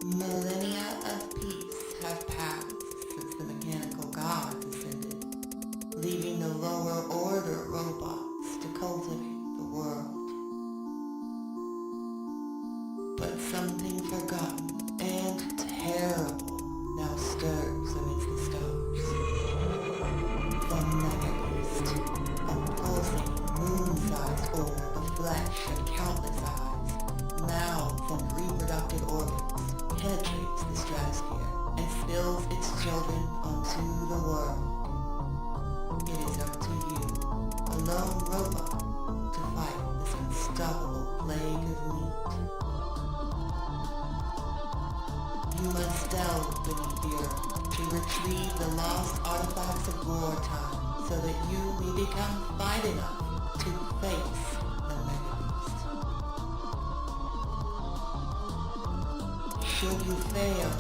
Millennia of peace have passed since the mechanical god descended, leaving the lower order robots to cultivate the world. But something forgotten and terrible now stirs amidst the stars. The Mega Beast, a pulsating moon-sized orb of flesh and countless eyes, mouths and reproductive organs, penetrates the stratosphere and spills its children onto the world. It is up to you, a lone robot, to fight this unstoppable plague of meat. You must delve beneath the earth to retrieve the lost artifacts of wartime so that you may become fight enough to face the Mega Beast. Should you fail,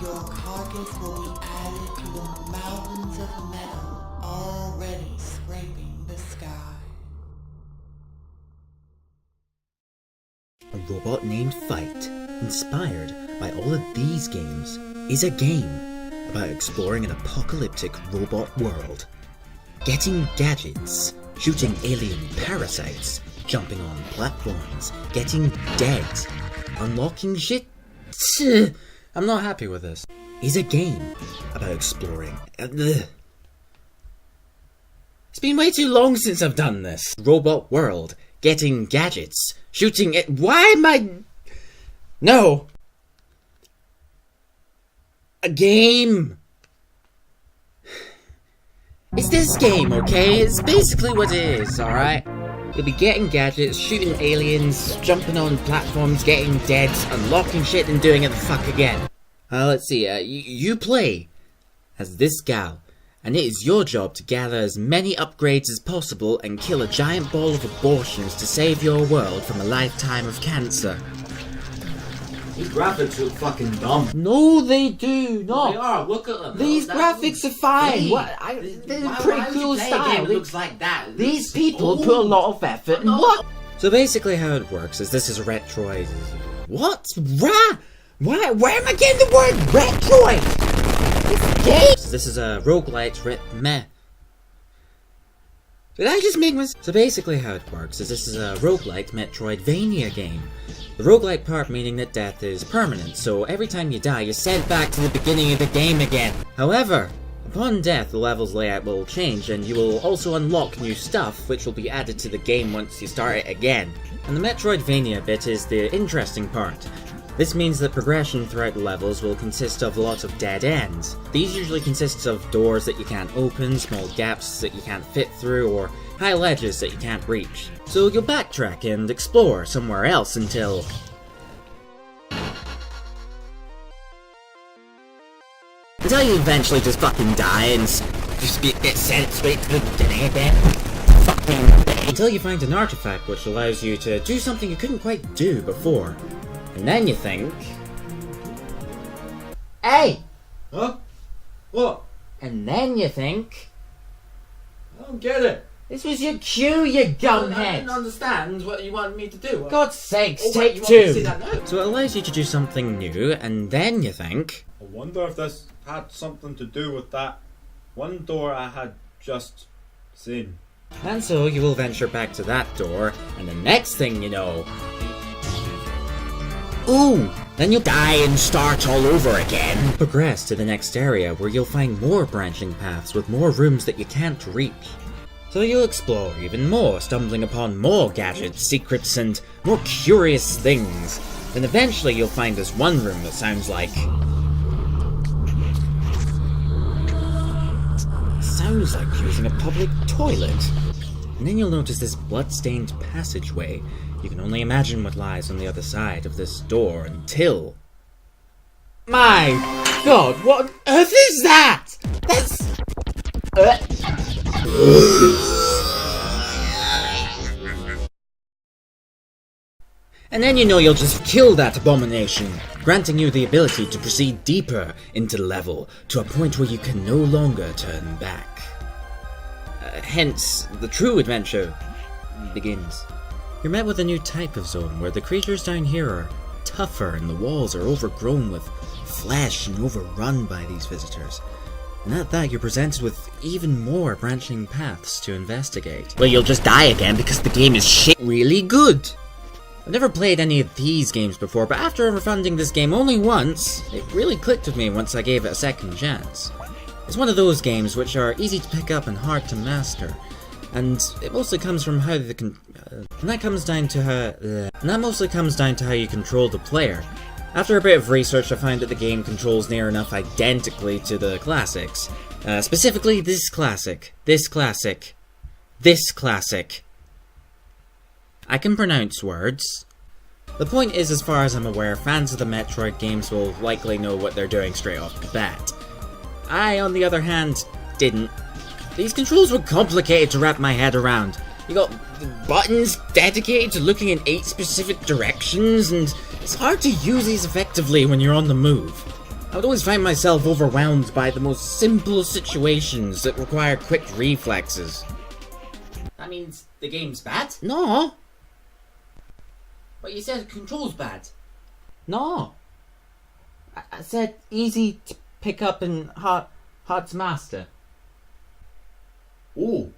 your carcass will be added to the mountains of metal already scraping the sky. A robot named Fight, inspired by all of these games, is a game about exploring an apocalyptic robot world. Getting gadgets, shooting alien parasites, jumping on platforms, getting dead, unlocking shit. I'm not happy with this. Is a game about exploring. It's been way too long since I've done this. Robot world, getting gadgets, shooting it. Why am I? No! A game! It's this game, okay? It's basically what it is, alright? You'll be getting gadgets, shooting aliens, jumping on platforms, getting dead, unlocking shit and doing it the fuck again. Let's see, you play as this gal, and it is your job to gather as many upgrades as possible and kill a giant ball of abortions to save your world from a lifetime of cancer. These graphics look fucking dumb. No, they do not. They are. Look at them. These graphics are fine. Hey, They're why pretty would cool you play a style. game that looks like that? These people put a lot of effort in what? So basically how it works is this is Retroid. What? Why am I getting the word Retroid? This game? This is a roguelite meh. Did I just make So basically how it works is this is a roguelite Metroidvania game. The roguelite part meaning that death is permanent, so every time you die, you're sent back to the beginning of the game again. However, upon death, the level's layout will change, and you will also unlock new stuff, which will be added to the game once you start it again. And the Metroidvania bit is the interesting part. This means that progression throughout the levels will consist of a lot of dead ends. These usually consist of doors that you can't open, small gaps that you can't fit through, or high ledges that you can't reach. So you'll backtrack and explore somewhere else until you eventually just fucking die and just get sent straight to the beginning again. Until you find an artifact which allows you to do something you couldn't quite do before. And then you think... Hey! Huh? What? And then you think... I don't get it. This was your cue, you gumhead! I didn't understand what you wanted me to do. God's sakes, Oh, wait, take you want me to two! see that now? So it allows you to do something new, and then you think... I wonder if this had something to do with that one door I had just seen. And so you will venture back to that door, and the next thing you know... Ooh! Then you'll die and start all over again. Progress to the next area where you'll find more branching paths with more rooms that you can't reach. So you'll explore even more, stumbling upon more gadgets, secrets, and more curious things. Then eventually you'll find this one room that sounds like... Sounds like using a public toilet. And then you'll notice this blood-stained passageway. You can only imagine what lies on the other side of this door until... My God, what on earth is that? That's... And then you know you'll just kill that abomination, granting you the ability to proceed deeper into the level, to a point where you can no longer turn back. Hence, the true adventure begins. You're met with a new type of zone, where the creatures down here are tougher and the walls are overgrown with flesh and overrun by these visitors. And at that, you're presented with even more branching paths to investigate. Well, you'll just die again because the game is shit really good. I've never played any of these games before, but after refunding this game only once, it really clicked with me once I gave it a second chance. It's one of those games which are easy to pick up and hard to master, and it mostly comes from how that mostly comes down to how you control the player. After a bit of research, I found that the game controls near enough identically to the classics. Specifically this classic. I can pronounce words. The point is, as far as I'm aware, fans of the Metroid games will likely know what they're doing straight off the bat. I, on the other hand, didn't. These controls were complicated to wrap my head around. You got buttons dedicated to looking in 8 specific directions, and it's hard to use these effectively when you're on the move. I would always find myself overwhelmed by the most simple situations that require quick reflexes. That means the game's bad? No. But you said the control's bad. No. I said easy to pick up and hard to master. Oh.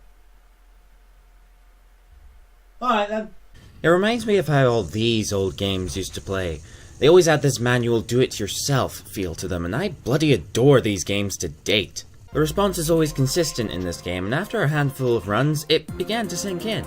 Alright then. It reminds me of how all these old games used to play. They always had this manual do-it-yourself feel to them, and I bloody adore these games to date. The response is always consistent in this game, and after a handful of runs, it began to sink in.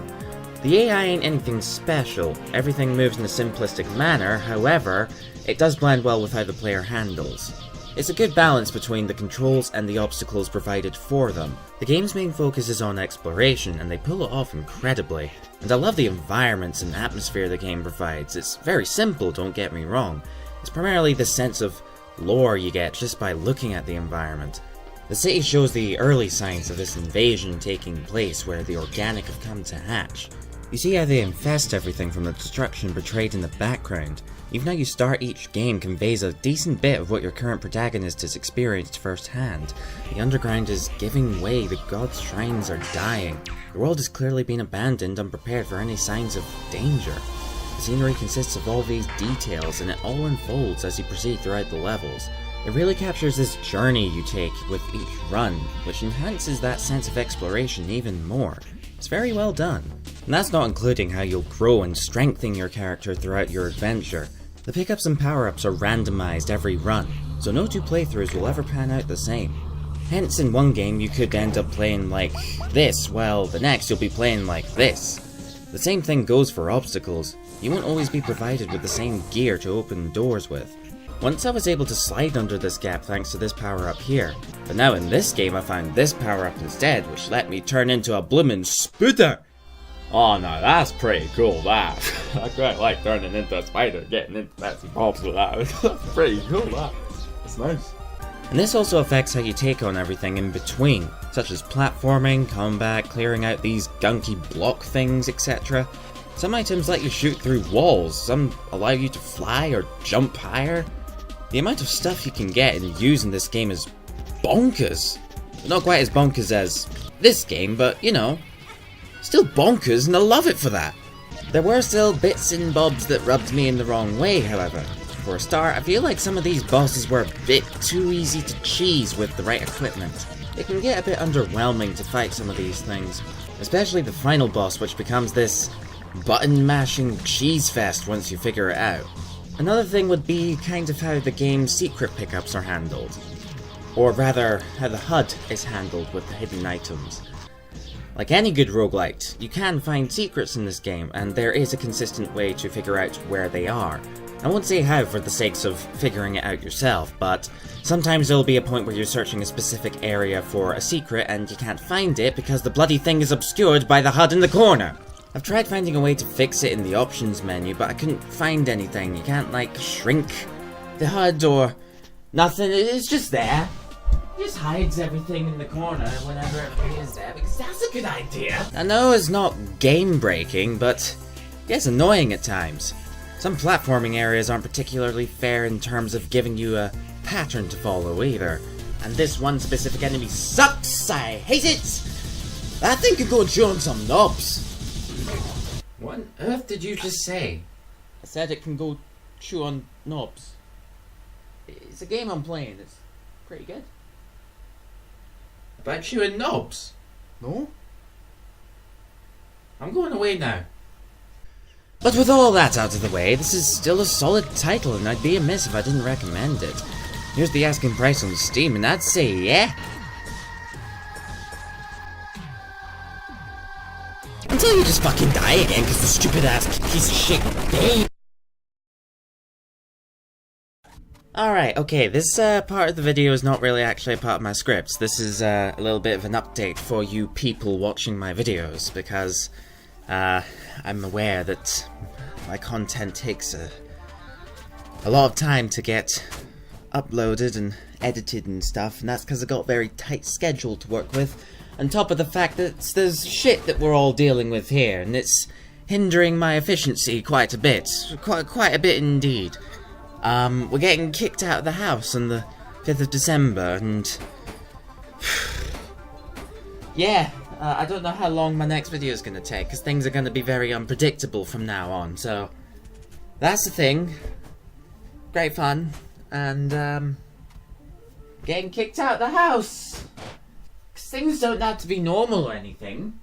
The AI ain't anything special, everything moves in a simplistic manner, however, it does blend well with how the player handles. It's a good balance between the controls and the obstacles provided for them. The game's main focus is on exploration, and they pull it off incredibly. And I love the environments and atmosphere the game provides. It's very simple, don't get me wrong. It's primarily the sense of lore you get just by looking at the environment. The city shows the early signs of this invasion taking place where the organic have come to hatch. You see how they infest everything from the destruction portrayed in the background. Even how you start each game conveys a decent bit of what your current protagonist has experienced firsthand. The underground is giving way, the gods' shrines are dying. The world has clearly been abandoned, unprepared for any signs of danger. The scenery consists of all these details, and it all unfolds as you proceed throughout the levels. It really captures this journey you take with each run, which enhances that sense of exploration even more. It's very well done. And that's not including how you'll grow and strengthen your character throughout your adventure. The pickups and power-ups are randomized every run, so no 2 playthroughs will ever pan out the same. Hence, in one game you could end up playing like this, while the next you'll be playing like this. The same thing goes for obstacles. You won't always be provided with the same gear to open doors with. Once I was able to slide under this gap thanks to this power-up here, but now in this game I found this power-up instead, which let me turn into a bloomin' spooter! Oh no, that's pretty cool, that. I quite like turning into a spider, getting into bits and bobs with that. That's pretty cool, that. That's nice. And this also affects how you take on everything in between, such as platforming, combat, clearing out these gunky block things, etc. Some items let you shoot through walls, some allow you to fly or jump higher. The amount of stuff you can get and use in this game is bonkers. Not quite as bonkers as this game, but you know, still bonkers, and I love it for that. There were still bits and bobs that rubbed me in the wrong way, however. For a start, I feel like some of these bosses were a bit too easy to cheese with the right equipment. It can get a bit underwhelming to fight some of these things, especially the final boss, which becomes this button-mashing cheese fest once you figure it out. Another thing would be kind of how the game's secret pickups are handled. Or rather, how the HUD is handled with the hidden items. Like any good roguelite, you can find secrets in this game, and there is a consistent way to figure out where they are. I won't say how for the sakes of figuring it out yourself, but sometimes there'll be a point where you're searching a specific area for a secret and you can't find it because the bloody thing is obscured by the HUD in the corner. I've tried finding a way to fix it in the options menu, but I couldn't find anything. You can't, like, shrink the HUD or nothing. It's just there. It just hides everything in the corner whenever it appears there, because that's a good idea. I know it's not game-breaking, but it gets annoying at times. Some platforming areas aren't particularly fair in terms of giving you a pattern to follow either. And this one specific enemy sucks! I hate it! That thing could go and chew on some knobs. What on earth did you just say? I said it can go chew on knobs. It's a game I'm playing. It's pretty good. About chewing knobs? No? I'm going away now. But with all that out of the way, this is still a solid title, and I'd be amiss if I didn't recommend it. Here's the asking price on Steam, and I'd say yeah. Until you just fucking die again, because the stupid ass piece of shit game. Alright, okay, this part of the video is not really actually a part of my scripts. This is a little bit of an update for you people watching my videos, because I'm aware that my content takes a lot of time to get uploaded and edited and stuff, and that's because I got a very tight schedule to work with, on top of the fact that there's shit that we're all dealing with here, and it's hindering my efficiency quite a bit. Quite a bit indeed. We're getting kicked out of the house on the 5th of December, and yeah, I don't know how long my next video is going to take, because things are going to be very unpredictable from now on, so that's the thing. Great fun, and getting kicked out of the house. 'Cause things don't have to be normal or anything.